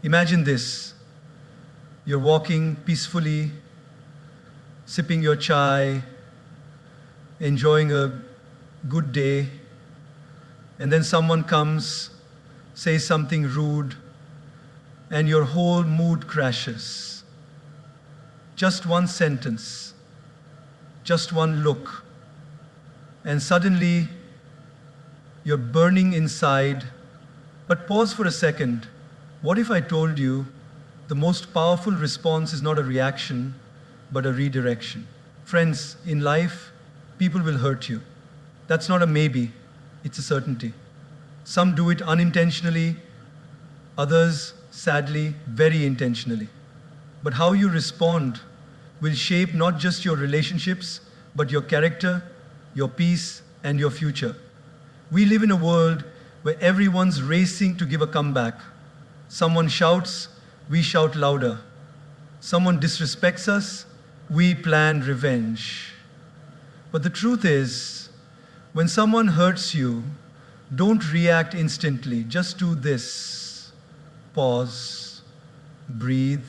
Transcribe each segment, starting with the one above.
Imagine this. You're walking peacefully, sipping your chai, enjoying a good day, and then someone comes, says something rude, and your whole mood crashes. Just one sentence, just one look, and suddenly you're burning inside. But pause for a second. What if I told you the most powerful response is not a reaction, but a redirection? Friends, in life, people will hurt you. That's not a maybe, it's a certainty. Some do it unintentionally, others, sadly, very intentionally. But how you respond will shape not just your relationships, but your character, your peace, and your future. We live in a world where everyone's racing to give a comeback. Someone shouts, we shout louder. Someone disrespects us, we plan revenge. But the truth is, when someone hurts you, don't react instantly. Just do this. Pause, breathe,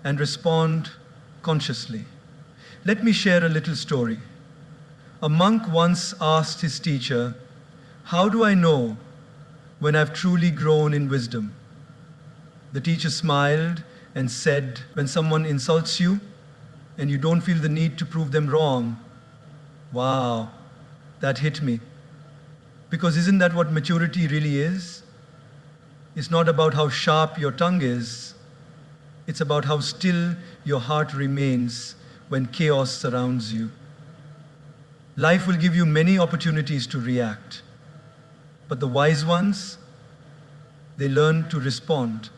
and respond consciously. Let me share a little story. A monk once asked his teacher, "How do I know when I've truly grown in wisdom?" The teacher smiled and said, "When someone insults you and you don't feel the need to prove them wrong." Wow, that hit me. Because isn't that what maturity really is? It's not about how sharp your tongue is. It's about how still your heart remains when chaos surrounds you. Life will give you many opportunities to react. But the wise ones, they learn to respond.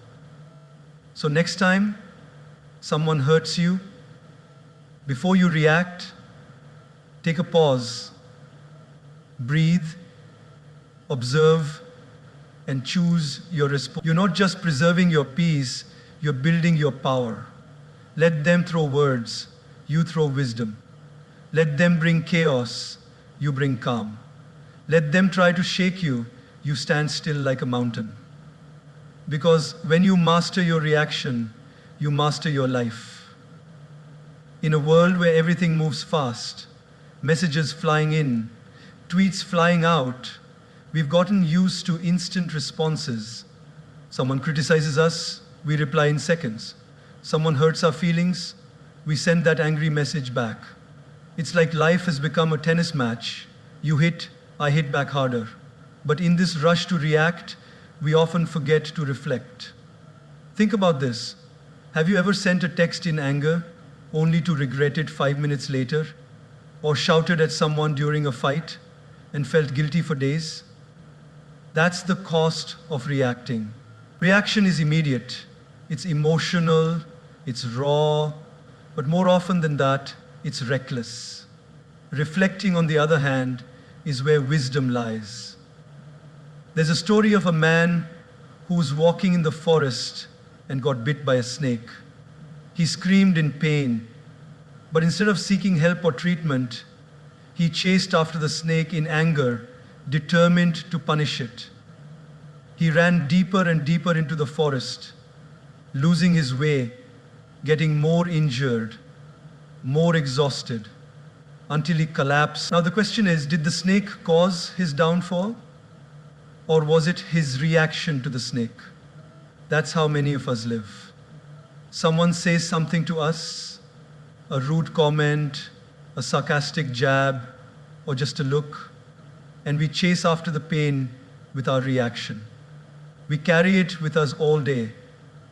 So next time someone hurts you, before you react, take a pause, breathe, observe, and choose your response. You're not just preserving your peace, you're building your power. Let them throw words, you throw wisdom. Let them bring chaos, you bring calm. Let them try to shake you, you stand still like a mountain. Because when you master your reaction, you master your life. In a world where everything moves fast, messages flying in, tweets flying out, we've gotten used to instant responses. Someone criticizes us, we reply in seconds. Someone hurts our feelings, we send that angry message back. It's like life has become a tennis match. You hit, I hit back harder. But in this rush to react, we often forget to reflect. Think about this. Have you ever sent a text in anger only to regret it 5 minutes later? Or shouted at someone during a fight and felt guilty for days? That's the cost of reacting. Reaction is immediate, it's emotional, it's raw, but more often than that, it's reckless. Reflecting, on the other hand, is where wisdom lies. There's a story of a man who was walking in the forest and got bit by a snake. He screamed in pain, but instead of seeking help or treatment, he chased after the snake in anger, determined to punish it. He ran deeper and deeper into the forest, losing his way, getting more injured, more exhausted, until he collapsed. Now the question is, did the snake cause his downfall? Or was it his reaction to the snake? That's how many of us live. Someone says something to us, a rude comment, a sarcastic jab, or just a look, and we chase after the pain with our reaction. We carry it with us all day,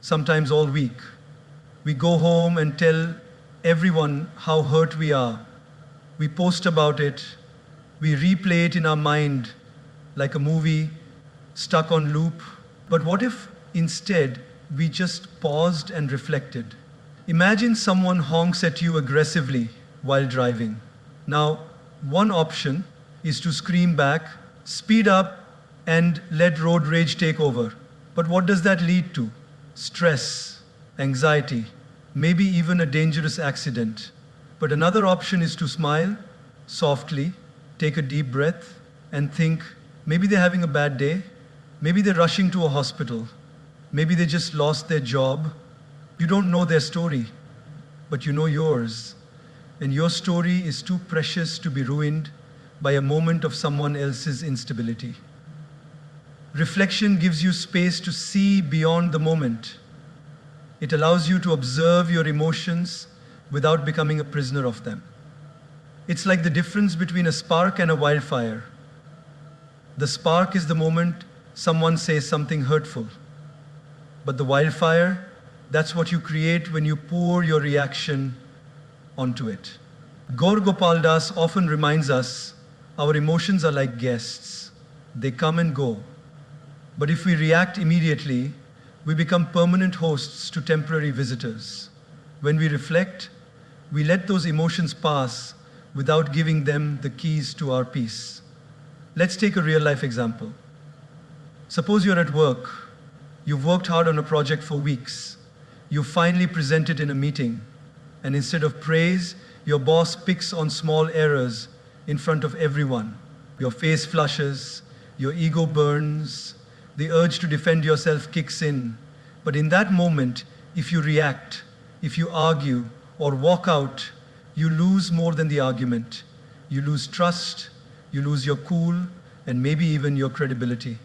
sometimes all week. We go home and tell everyone how hurt we are. We post about it. We replay it in our mind like a movie stuck on loop. But what if instead we just paused and reflected? Imagine someone honks at you aggressively while driving. Now, one option is to scream back, speed up, and let road rage take over. But what does that lead to? Stress, anxiety, maybe even a dangerous accident. But another option is to smile softly, take a deep breath, and think, maybe they're having a bad day, maybe they're rushing to a hospital, Maybe they just lost their job. You don't know their story, but you know yours. And your story is too precious to be ruined by a moment of someone else's instability. Reflection gives you space to see beyond the moment. It allows you to observe your emotions without becoming a prisoner of them. It's like the difference between a spark and a wildfire. The spark is the moment someone says something hurtful. But the wildfire, that's what you create when you pour your reaction onto it. Gaur Gopal Das often reminds us our emotions are like guests. They come and go. But if we react immediately, we become permanent hosts to temporary visitors. When we reflect, we let those emotions pass without giving them the keys to our peace. Let's take a real-life example. Suppose you're at work. You've worked hard on a project for weeks. You finally present it in a meeting, and instead of praise, your boss picks on small errors in front of everyone. Your face flushes, your ego burns, the urge to defend yourself kicks in. But in that moment, if you react, if you argue or walk out, you lose more than the argument. You lose trust, you lose your cool, and maybe even your credibility.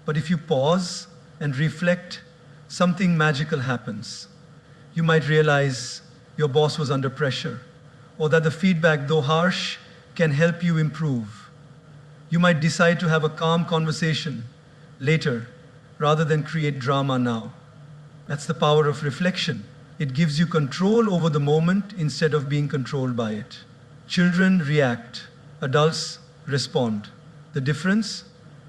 But if you pause and reflect, something magical happens. You might realize your boss was under pressure, or that the feedback, though harsh, can help you improve. You might decide to have a calm conversation later, rather than create drama now. That's the power of reflection. It gives you control over the moment instead of being controlled by it. Children react, adults respond. The difference?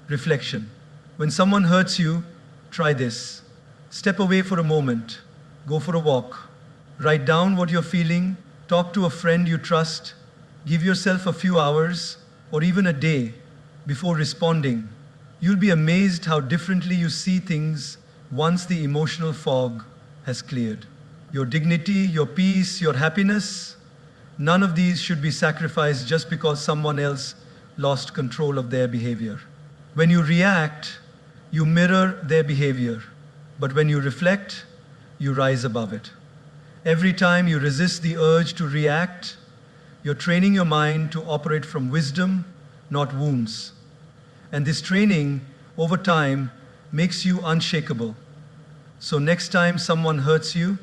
Reflection. When someone hurts you, try this. Step away for a moment. Go for a walk. Write down what you're feeling. Talk to a friend you trust. Give yourself a few hours or even a day before responding. You'll be amazed how differently you see things once the emotional fog has cleared. Your dignity, your peace, your happiness, none of these should be sacrificed just because someone else lost control of their behavior. When you react, you mirror their behavior. But when you reflect, you rise above it. Every time you resist the urge to react, you're training your mind to operate from wisdom, not wounds. And this training, over time, makes you unshakable. So next time someone hurts you,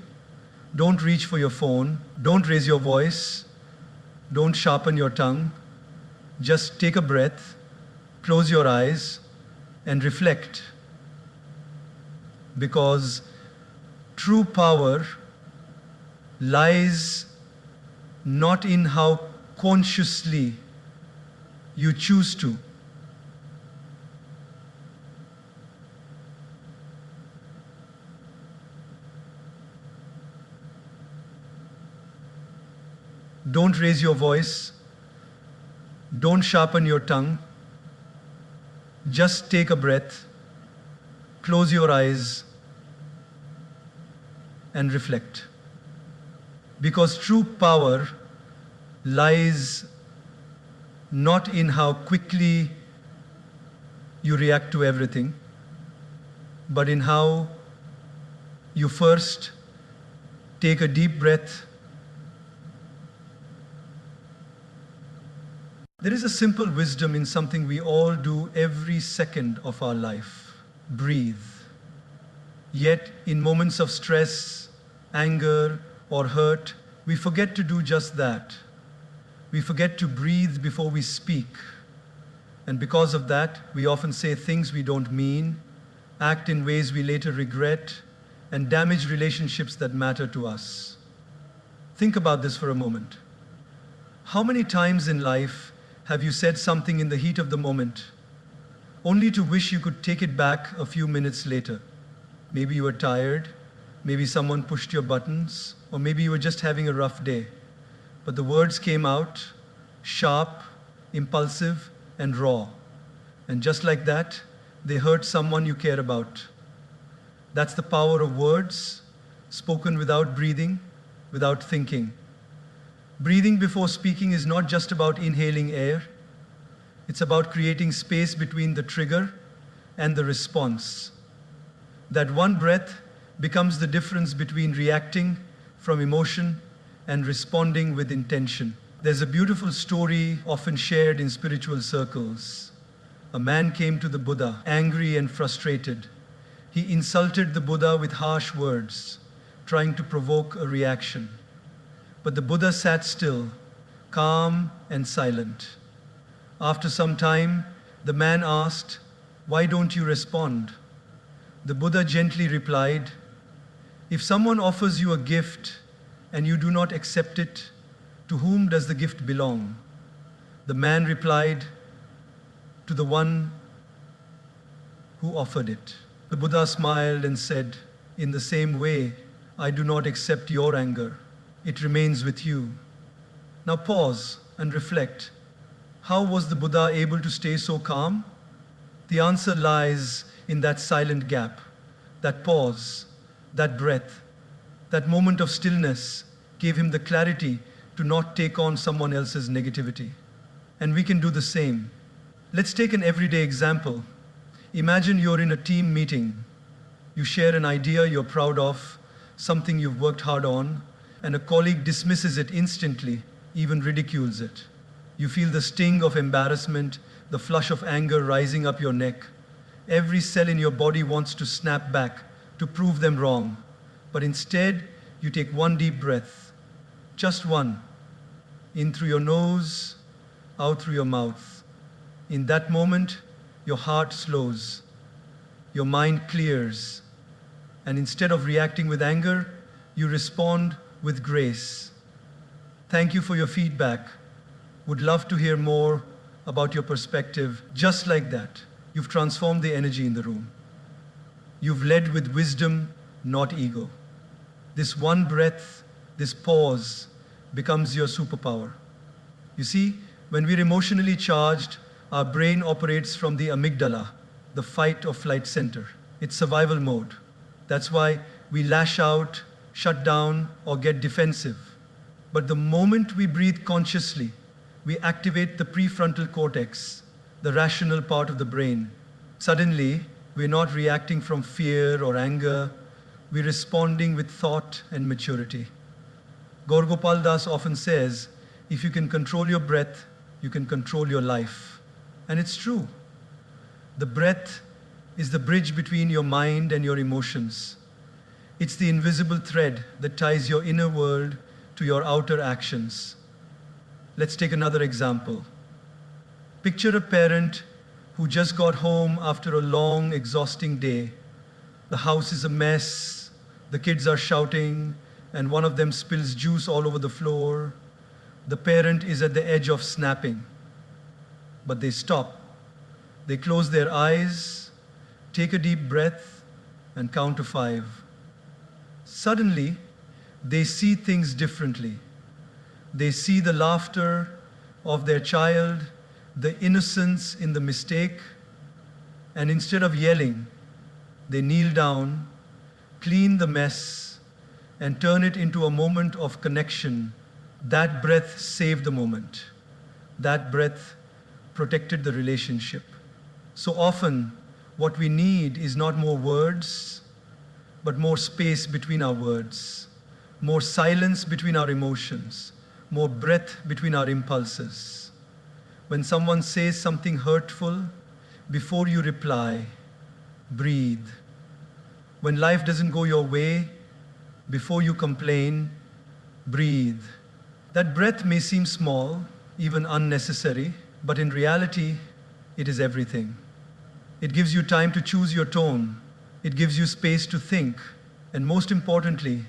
don't reach for your phone, don't raise your voice, don't sharpen your tongue. Just take a breath, close your eyes, and reflect. Because true power lies not in how consciously you choose to. Don't raise your voice. Don't sharpen your tongue. Just take a breath, close your eyes, and reflect. Because true power lies not in how quickly you react to everything, but in how you first take a deep breath. There is a simple wisdom in something we all do every second of our life: breathe. Yet, in moments of stress, anger, or hurt, we forget to do just that. We forget to breathe before we speak. And because of that, we often say things we don't mean, act in ways we later regret, and damage relationships that matter to us. Think about this for a moment. How many times in life have you said something in the heat of the moment, only to wish you could take it back a few minutes later? Maybe you were tired, maybe someone pushed your buttons, or maybe you were just having a rough day. But the words came out sharp, impulsive, and raw. And just like that, they hurt someone you care about. That's the power of words, spoken without breathing, without thinking. Breathing before speaking is not just about inhaling air. It's about creating space between the trigger and the response. That one breath becomes the difference between reacting from emotion and responding with intention. There's a beautiful story often shared in spiritual circles. A man came to the Buddha, angry and frustrated. He insulted the Buddha with harsh words, trying to provoke a reaction. But the Buddha sat still, calm and silent. After some time, the man asked, "Why don't you respond?" The Buddha gently replied, "If someone offers you a gift and you do not accept it, to whom does the gift belong?" The man replied, "To the one who offered it." The Buddha smiled and said, "In the same way, I do not accept your anger. It remains with you." Now pause and reflect. How was the Buddha able to stay so calm? The answer lies in that silent gap, that pause, that breath, that moment of stillness gave him the clarity to not take on someone else's negativity. And we can do the same. Let's take an everyday example. Imagine you're in a team meeting. You share an idea you're proud of, something you've worked hard on, and a colleague dismisses it instantly, even ridicules it. You feel the sting of embarrassment, the flush of anger rising up your neck. Every cell in your body wants to snap back to prove them wrong. But instead, you take one deep breath, just one, in through your nose, out through your mouth. In that moment, your heart slows, your mind clears, and instead of reacting with anger, you respond with grace. Thank you for your feedback. Would love to hear more about your perspective. Just like that, you've transformed the energy in the room. You've led with wisdom, not ego. This one breath, this pause, becomes your superpower. You see, when we're emotionally charged, our brain operates from the amygdala, the fight or flight center. It's survival mode. That's why we lash out, shut down, or get defensive. But the moment we breathe consciously, we activate the prefrontal cortex, the rational part of the brain. Suddenly, we're not reacting from fear or anger, we're responding with thought and maturity. Gaur Gopal often says, if you can control your breath, you can control your life. And it's true. The breath is the bridge between your mind and your emotions. It's the invisible thread that ties your inner world to your outer actions. Let's take another example. Picture a parent who just got home after a long, exhausting day. The house is a mess, the kids are shouting, and one of them spills juice all over the floor. The parent is at the edge of snapping. But they stop. They close their eyes, take a deep breath, and count to 5. Suddenly, they see things differently. They see the laughter of their child, the innocence in the mistake, and instead of yelling, they kneel down, clean the mess, and turn it into a moment of connection. That breath saved the moment. That breath protected the relationship. So often, what we need is not more words, but more space between our words, more silence between our emotions, more breath between our impulses. When someone says something hurtful, before you reply, breathe. When life doesn't go your way, before you complain, breathe. That breath may seem small, even unnecessary, but in reality, it is everything. It gives you time to choose your tone. It gives you space to think. And most importantly,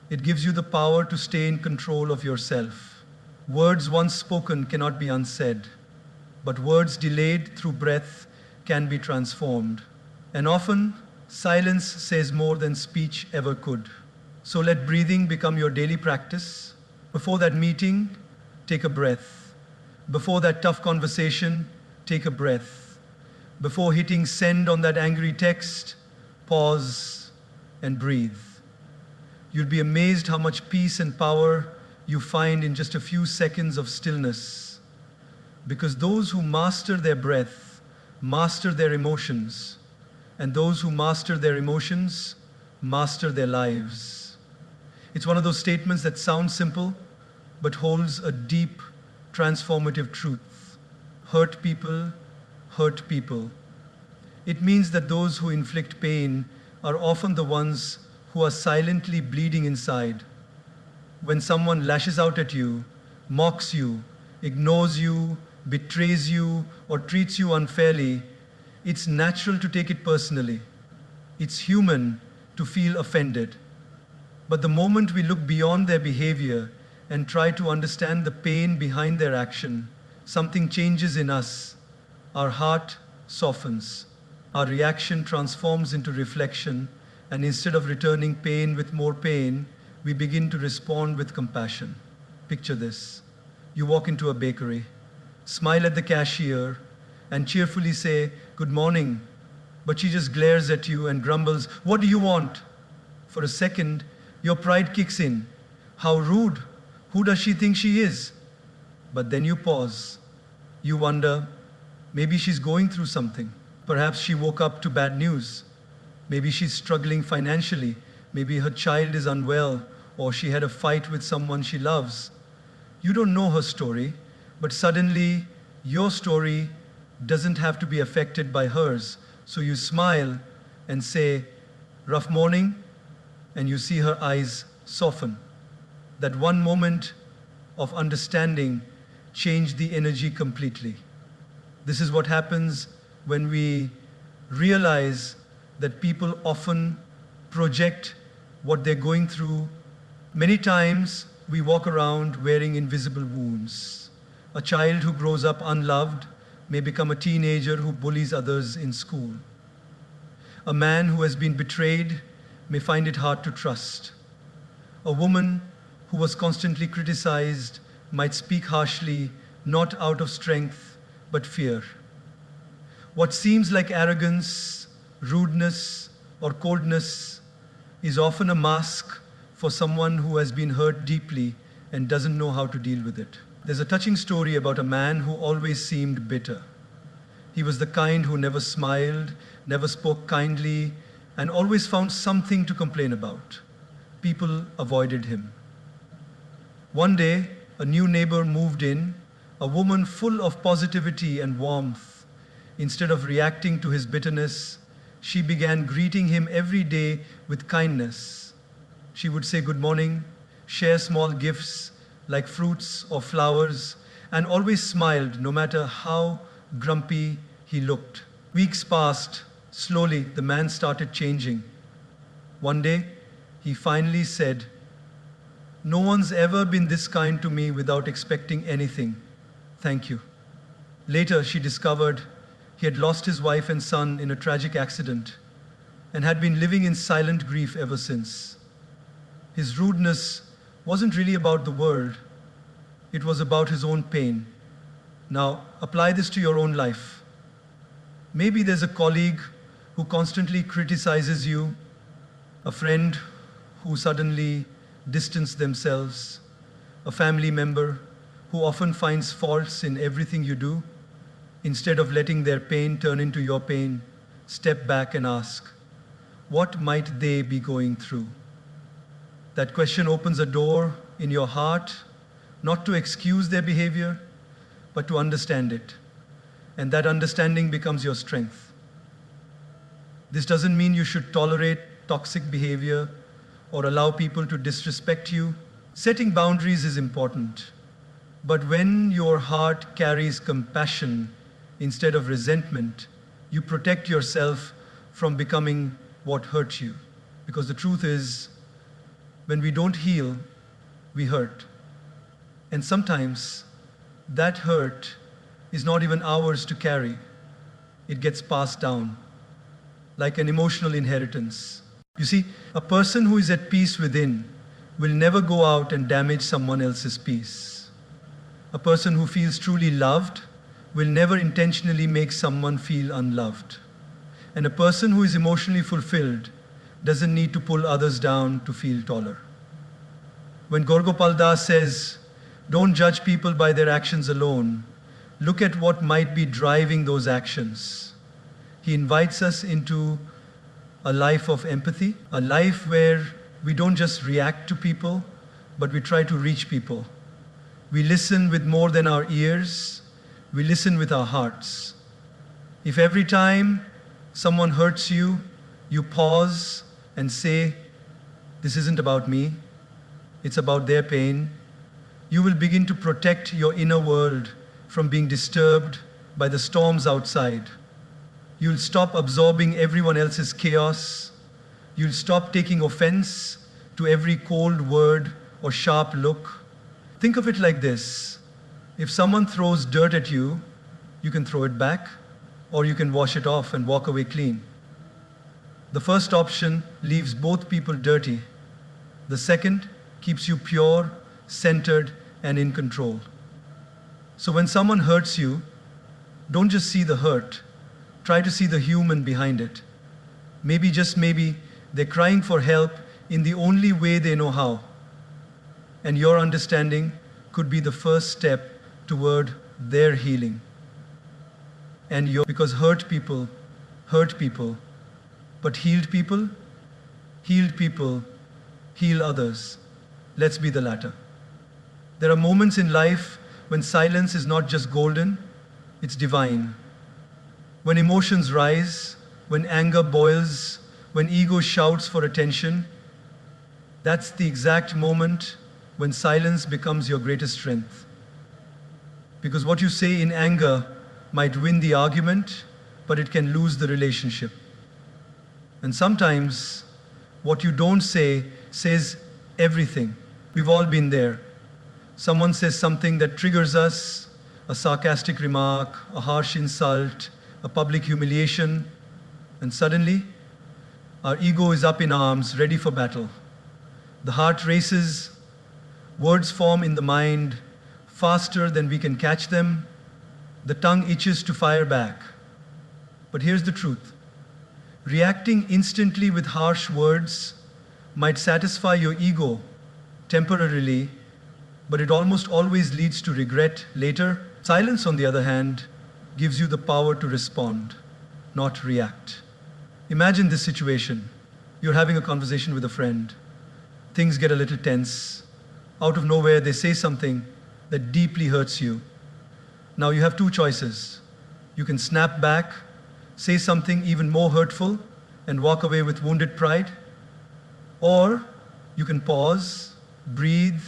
it gives you the power to stay in control of yourself. Words once spoken cannot be unsaid, but words delayed through breath can be transformed. And often, silence says more than speech ever could. So let breathing become your daily practice. Before that meeting, take a breath. Before that tough conversation, take a breath. Before hitting send on that angry text, pause and breathe. You'll be amazed how much peace and power you find in just a few seconds of stillness. Because those who master their breath, master their emotions. And those who master their emotions master their lives. It's one of those statements that sounds simple, but holds a deep, transformative truth. Hurt people hurt people. It means that those who inflict pain are often the ones who are silently bleeding inside. When someone lashes out at you, mocks you, ignores you, betrays you, or treats you unfairly, it's natural to take it personally. It's human to feel offended. But the moment we look beyond their behavior and try to understand the pain behind their action, something changes in us. Our heart softens. Our reaction transforms into reflection, and instead of returning pain with more pain, we begin to respond with compassion. Picture this. You walk into a bakery, smile at the cashier, and cheerfully say, "Good morning," but she just glares at you and grumbles, "What do you want?" For a second, your pride kicks in. How rude! Who does she think she is? But then you pause. You wonder, maybe she's going through something. Perhaps she woke up to bad news. Maybe she's struggling financially. Maybe her child is unwell, or she had a fight with someone she loves. You don't know her story, but suddenly your story doesn't have to be affected by hers. So you smile and say, "Rough morning," and you see her eyes soften. That one moment of understanding changed the energy completely. This is what happens when we realize that people often project what they're going through. Many times we walk around wearing invisible wounds. A child who grows up unloved may become a teenager who bullies others in school. A man who has been betrayed may find it hard to trust. A woman who was constantly criticized might speak harshly, not out of strength, but fear. What seems like arrogance, rudeness, or coldness is often a mask for someone who has been hurt deeply and doesn't know how to deal with it. There's a touching story about a man who always seemed bitter. He was the kind who never smiled, never spoke kindly, and always found something to complain about. People avoided him. One day, a new neighbor moved in, a woman full of positivity and warmth. Instead of reacting to his bitterness, she began greeting him every day with kindness. She would say good morning, share small gifts like fruits or flowers, and always smiled no matter how grumpy he looked. Weeks passed. Slowly, the man started changing. One day, he finally said, "No one's ever been this kind to me without expecting anything. Thank you." Later, she discovered he had lost his wife and son in a tragic accident and had been living in silent grief ever since. His rudeness wasn't really about the world. It was about his own pain. Now, apply this to your own life. Maybe there's a colleague who constantly criticizes you, a friend who suddenly distance themselves, a family member who often finds faults in everything you do. Instead of letting their pain turn into your pain, step back and ask, what might they be going through? That question opens a door in your heart, not to excuse their behavior, but to understand it. And that understanding becomes your strength. This doesn't mean you should tolerate toxic behavior or allow people to disrespect you. Setting boundaries is important. But when your heart carries compassion instead of resentment, you protect yourself from becoming what hurts you. Because the truth is, when we don't heal, we hurt. And sometimes that hurt is not even ours to carry. It gets passed down, like an emotional inheritance. You see, a person who is at peace within will never go out and damage someone else's peace. A person who feels truly loved will never intentionally make someone feel unloved. And a person who is emotionally fulfilled doesn't need to pull others down to feel taller. When Gaur Gopal says, "Don't judge people by their actions alone, look at what might be driving those actions." He invites us into a life of empathy, a life where we don't just react to people, but we try to reach people. We listen with more than our ears, we listen with our hearts. If every time someone hurts you, you pause and say, "This isn't about me, it's about their pain," you will begin to protect your inner world from being disturbed by the storms outside. You'll stop absorbing everyone else's chaos. You'll stop taking offense to every cold word or sharp look. Think of it like this. If someone throws dirt at you, you can throw it back, or you can wash it off and walk away clean. The first option leaves both people dirty. The second keeps you pure, centered, and in control. So when someone hurts you, don't just see the hurt. Try to see the human behind it. Maybe, just maybe, they're crying for help in the only way they know how. And your understanding could be the first step toward their healing. Because hurt people, but healed people heal others. Let's be the latter. There are moments in life when silence is not just golden, it's divine. When emotions rise, when anger boils, when ego shouts for attention, that's the exact moment when silence becomes your greatest strength. Because what you say in anger might win the argument, but it can lose the relationship. And sometimes what you don't say says everything. We've all been there. Someone says something that triggers us, a sarcastic remark, a harsh insult, a public humiliation, and suddenly our ego is up in arms, ready for battle. The heart races, words form in the mind faster than we can catch them, the tongue itches to fire back. But here's the truth. Reacting instantly with harsh words might satisfy your ego temporarily, but it almost always leads to regret later. Silence, on the other hand, gives you the power to respond, not react. Imagine this situation. You're having a conversation with a friend. Things get a little tense. Out of nowhere, they say something that deeply hurts you. Now you have two choices. You can snap back, say something even more hurtful, and walk away with wounded pride. Or you can pause, breathe,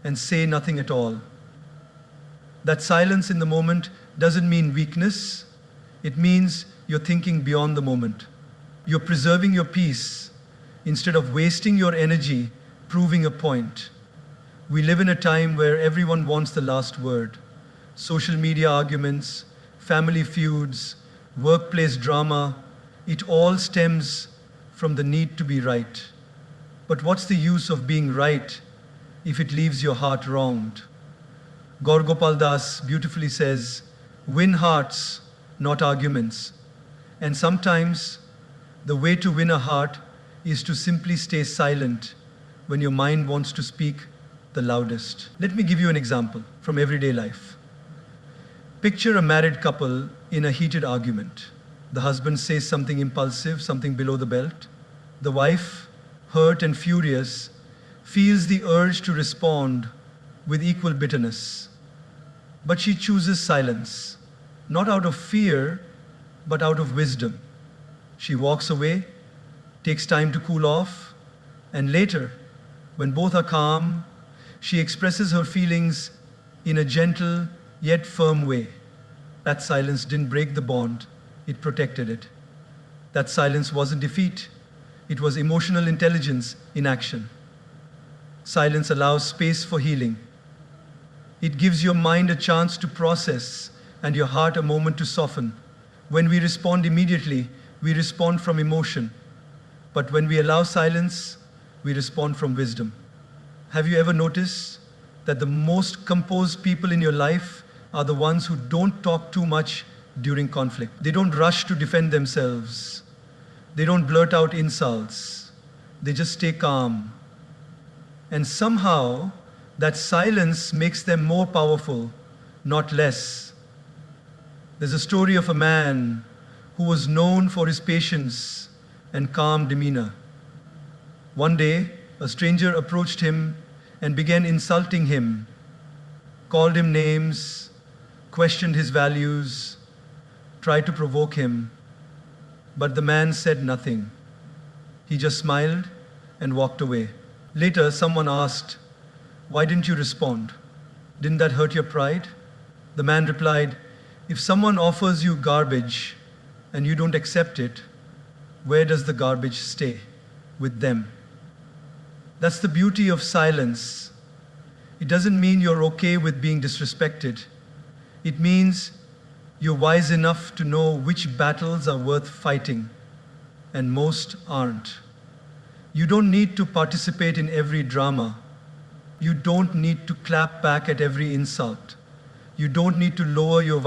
and say nothing at all. That silence in the moment doesn't mean weakness. It means you're thinking beyond the moment. You're preserving your peace instead of wasting your energy proving a point. We live in a time where everyone wants the last word. Social media arguments, family feuds, workplace drama, it all stems from the need to be right. But what's the use of being right if it leaves your heart wronged? Gaur Gopal beautifully says, "Win hearts, not arguments." And sometimes the way to win a heart is to simply stay silent when your mind wants to speak the loudest. Let me give you an example from everyday life. Picture a married couple in a heated argument. The husband says something impulsive, something below the belt. The wife, hurt and furious, feels the urge to respond with equal bitterness. But she chooses silence, not out of fear, but out of wisdom. She walks away, takes time to cool off, and later, when both are calm, she expresses her feelings in a gentle yet firm way. That silence didn't break the bond, it protected it. That silence wasn't defeat, it was emotional intelligence in action. Silence allows space for healing. It gives your mind a chance to process and your heart a moment to soften. When we respond immediately, we respond from emotion. But when we allow silence, we respond from wisdom. Have you ever noticed that the most composed people in your life are the ones who don't talk too much during conflict? They don't rush to defend themselves. They don't blurt out insults. They just stay calm. And somehow, that silence makes them more powerful, not less. There's a story of a man who was known for his patience and calm demeanor. One day, a stranger approached him and began insulting him, called him names, questioned his values, tried to provoke him. But the man said nothing. He just smiled and walked away. Later, someone asked, "Why didn't you respond? Didn't that hurt your pride?" The man replied, "If someone offers you garbage and you don't accept it, where does the garbage stay? With them." That's the beauty of silence. It doesn't mean you're okay with being disrespected. It means you're wise enough to know which battles are worth fighting and most aren't. You don't need to participate in every drama. You don't need to clap back at every insult. You don't need to lower your